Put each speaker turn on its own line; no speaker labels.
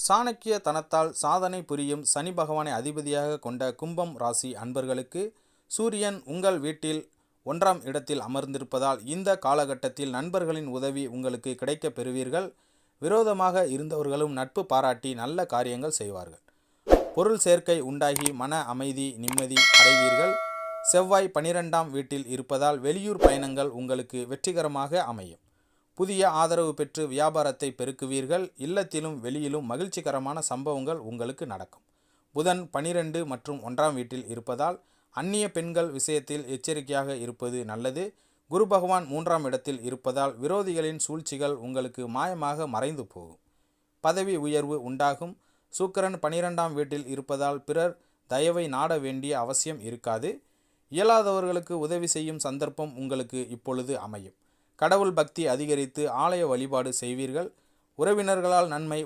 சாணக்கிய தனத்தால் சாதனை புரியும் சனி பகவானை அதிபதியாக கொண்ட கும்பம் ராசி அன்பர்களுக்கு சூரியன் உங்கள் வீட்டில் 1ஆம் இடத்தில் அமர்ந்திருப்பதால் இந்த காலகட்டத்தில் நண்பர்களின் உதவி உங்களுக்கு கிடைக்கப் பெறுவீர்கள். விரோதமாக இருந்தவர்களும் நட்பு பாராட்டி நல்ல காரியங்கள் செய்வார்கள். பொருள் சேர்க்கை உண்டாகி மன அமைதி நிம்மதி அடைவீர்கள். செவ்வாய் 12ஆம் வீட்டில் இருப்பதால் வெளியூர் பயணங்கள் உங்களுக்கு வெற்றிகரமாக அமையும். புதிய ஆதரவு பெற்று வியாபாரத்தை பெருக்குவீர்கள். இல்லத்திலும் வெளியிலும் மகிழ்ச்சிகரமான சம்பவங்கள் உங்களுக்கு நடக்கும். புதன் 12 மற்றும் 1ஆம் வீட்டில் இருப்பதால் அந்நிய பெண்கள் விஷயத்தில் எச்சரிக்கையாக இருப்பது நல்லது. குரு பகவான் 3ஆம் இடத்தில் இருப்பதால் விரோதிகளின் சூழ்ச்சிகள் உங்களுக்கு மாயமாக மறைந்து போகும். பதவி உயர்வு உண்டாகும். சுக்கிரன் 12ஆம் வீட்டில் இருப்பதால் பிறர் தயவை நாட வேண்டிய அவசியம் இருக்காது. இயலாதவர்களுக்கு உதவி செய்யும் சந்தர்ப்பம் உங்களுக்கு இப்பொழுது அமையும். கடவுள் பக்தி அதிகரித்து ஆலய வழிபாடு செய்வீர்கள். உறவினர்களால் நன்மை